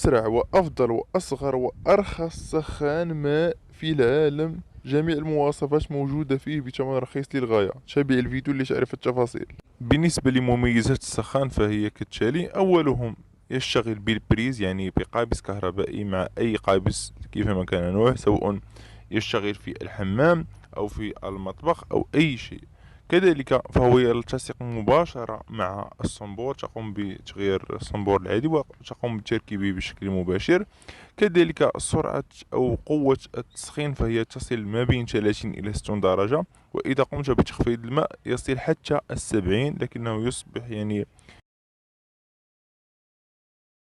أسرع وأفضل وأصغر وأرخص سخان ماء في العالم. جميع المواصفات موجودة فيه بثمن رخيص للغاية. تابع الفيديو لتعرف التفاصيل. بالنسبة لمميزات السخان فهي كالتالي: أولهم يشتغل بالبريز، يعني بقابس كهربائي مع أي قابس كيفما كان نوعه، سواء يشتغل في الحمام أو في المطبخ أو أي شيء. كذلك فهو يلتصق مباشرة مع الصنبور، تقوم بتغيير الصنبور العادي وتقوم بتركيبه بشكل مباشر. كذلك سرعة أو قوة التسخين فهي تصل ما بين 30 إلى 60 درجة، وإذا قمت بتخفيض الماء يصل حتى 70، لكنه يصبح يعني.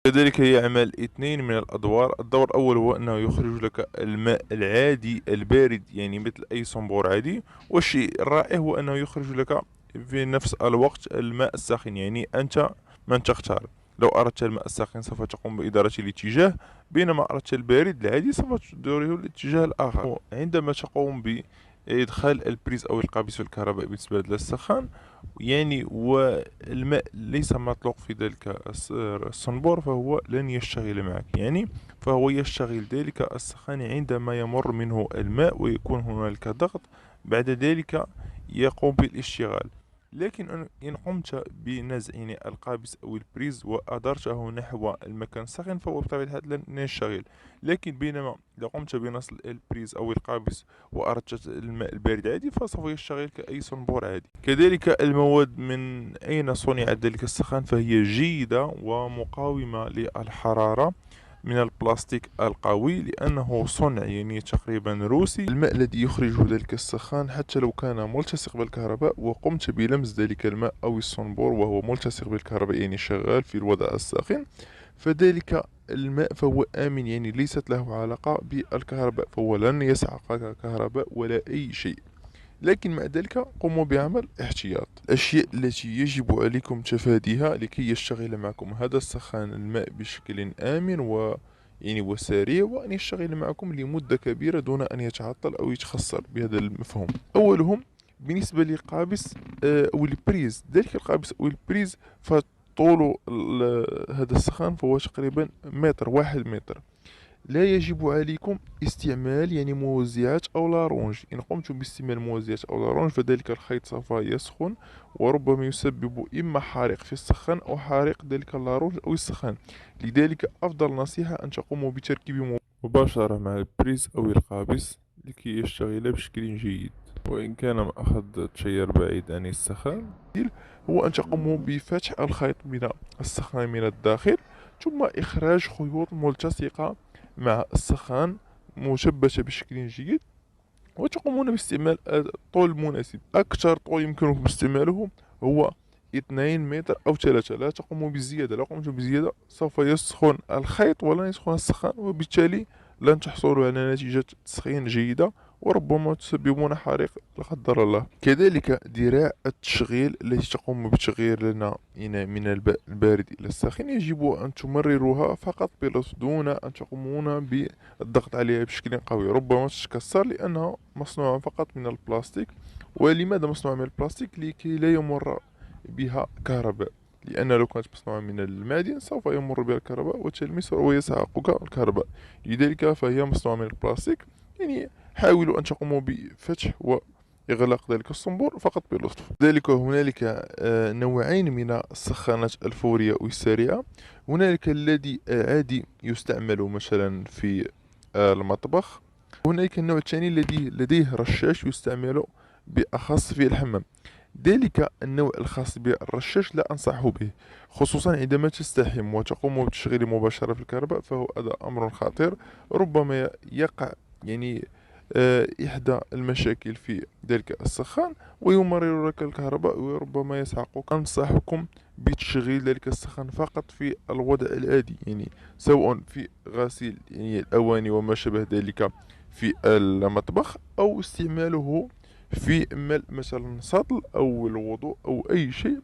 كذلك يعمل اثنين من الأدوار. الدور الأول هو أنه يخرج لك الماء العادي البارد، يعني مثل أي صنبور عادي. والشيء الرائع هو أنه يخرج لك في نفس الوقت الماء الساخن، يعني أنت من تختار. لو أردت الماء الساخن سوف تقوم بإدارة الاتجاه، بينما أردت البارد العادي سوف تديره الاتجاه الآخر. عندما تقوم بإدخال البريز أو القابس الكهربائي بالنسبة للسخان، يعني والماء ليس مطلوق في ذلك الصنبور، فهو لن يشتغل معك يعني. فهو يشتغل ذلك السخان عندما يمر منه الماء ويكون هنالك ضغط، بعد ذلك يقوم بالاشتغال. لكن إن قمت بنزع يعني القابس أو البريز وأدرته نحو المكان الساخن، فهو بطبيعة الحال لن يشتغل. لكن بينما لو قمت بنصل البريز أو القابس وأردت الماء البارد عادي، فسوف يشتغل كأي صنبور عادي. كذلك المواد من أين صنع ذلك السخان فهي جيدة ومقاومة للحرارة، من البلاستيك القوي، لأنه صنع يعني تقريبا روسي. الماء الذي يخرجه ذلك السخان حتى لو كان ملتصق بالكهرباء وقمت بلمس ذلك الماء أو الصنبور وهو ملتصق بالكهرباء، يعني شغال في الوضع الساخن، فذلك الماء فهو آمن، يعني ليست له علاقة بالكهرباء، فهو لن يسحقك كهرباء ولا أي شيء. لكن مع ذلك قوموا بعمل احتياط. الأشياء التي يجب عليكم تفاديها لكي يشتغل معكم هذا السخان الماء بشكل آمن يعني وسريع، وأن يشتغل معكم لمدة كبيرة دون أن يتعطل أو يتخسر بهذا المفهوم. أولهم بالنسبة للقابس أو البريز. ذلك القابس أو البريز فطول هذا السخان فهو تقريبا متر، 1 متر. لا يجب عليكم استعمال يعني موزعات أو لارونج. إن قمتم باستعمال موزعات أو لارونج فذلك الخيط سوف يسخن، وربما يسبب إما حريق في السخان أو حريق ذلك اللارونج أو السخان. لذلك أفضل نصيحة أن تقوموا بتركيب مباشرة مع البريز أو القابس لكي يشتغل بشكل جيد. وإن كان أخذ التيار بعيد عن السخان، هو أن تقوموا بفتح الخيط من السخان من الداخل، ثم إخراج خيوط ملتصقة مع السخان مثبتة بشكل جيد، وتقومون باستعمال الطول المناسب. أكثر طول يمكنكم استعماله هو 2 متر أو 3. لا تقوموا بالزيادة. لو قمتم بزيادة سوف يسخن الخيط ولن يسخن السخان، وبالتالي لن تحصلوا على نتيجة تسخين جيدة، وربما تسببون حريق لا قدر الله. كذلك ذراع التشغيل التي تقوم بتغيير لنا من البارد إلى الساخن يجب أن تمرروها فقط بلطف دون أن تقومون بالضغط عليها بشكل قوي، ربما تتكسر لأنها مصنوعة فقط من البلاستيك. ولماذا مصنوعة من البلاستيك؟ لكي لا يمر بها كهرباء، لأن لو كانت مصنوعة من المعدن سوف يمر بها الكهرباء وتلمس ويسحقك الكهرباء. لذلك فهي مصنوعة من البلاستيك. يعني حاولوا أن تقوموا بفتح وإغلاق ذلك الصنبور فقط بلطف. ذلك هنالك نوعين من السخانات الفورية والسريعة. هنالك الذي عادي يستعمل مثلا في المطبخ. هنالك النوع الثاني الذي لديه رشاش يستعمل بأخص في الحمام. ذلك النوع الخاص بالرشاش لا أنصح به، خصوصا عندما تستحم وتقوم بتشغيل مباشرة في الكهرباء، فهو هذا أمر خطير. ربما يقع يعني إحدى المشاكل في ذلك السخان ويمرر لك الكهرباء وربما يسحقك. أنصحكم بتشغيل ذلك السخان فقط في الوضع العادي، يعني سواء في غسيل يعني الأواني وما شابه ذلك في المطبخ، أو استعماله في ملء مثلا سطل أو الوضوء أو أي شيء،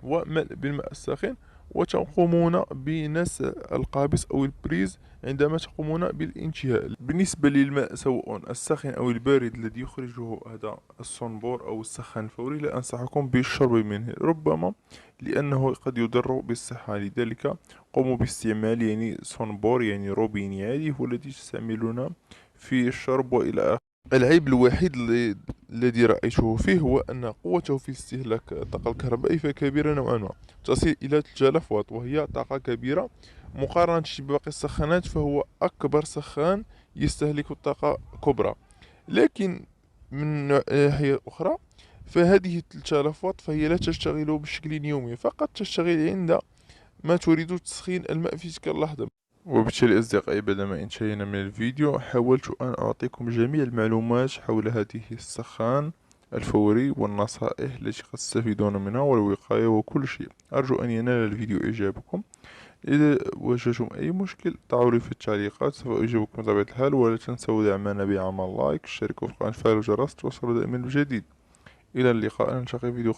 وملء بالماء الساخن وتقومون بنزع القابس أو البريز عندما تقومون بالانتهاء. بالنسبة للماء سواء الساخن أو البارد الذي يخرجه هذا الصنبور أو السخان الفوري، لا أنصحكم بالشرب منه، ربما لأنه قد يضر بالصحة. لذلك قوموا باستعمال يعني صنبور يعني روبيني عادي هو الذي تستعملون في الشرب وإلى آخره. العيب الوحيد الذي رأيته فيه هو أن قوته في استهلاك الطاقة الكهربائية فكبيرة نوعا ما، تصل إلى 3000 واط، وهي طاقة كبيرة مقارنة بباقي السخانات، فهو أكبر سخان يستهلك طاقة كبرى. لكن من ناحية أخرى فهذه 3000 واط فهي لا تشتغل بشكل يومي، فقط تشتغل عند ما تريد تسخين الماء في تلك اللحظة. وبالتالي أصدقائي، بعدما انتهينا من الفيديو حاولت أن أعطيكم جميع المعلومات حول هذه السخان الفوري والنصائح التي قد تستفيدون منها والوقاية وكل شيء. أرجو أن ينال الفيديو إعجابكم. إذا واجهتم أي مشكل ضعوا لي في التعليقات، سوف أجيبكم بطبيعة الحال. ولا تنسوا دعمنا بعمل لايك، اشتركوا في القناة، فعلوا الجرس، توصلوا دائما بجديد. إلى اللقاء، نلتقي في فيديو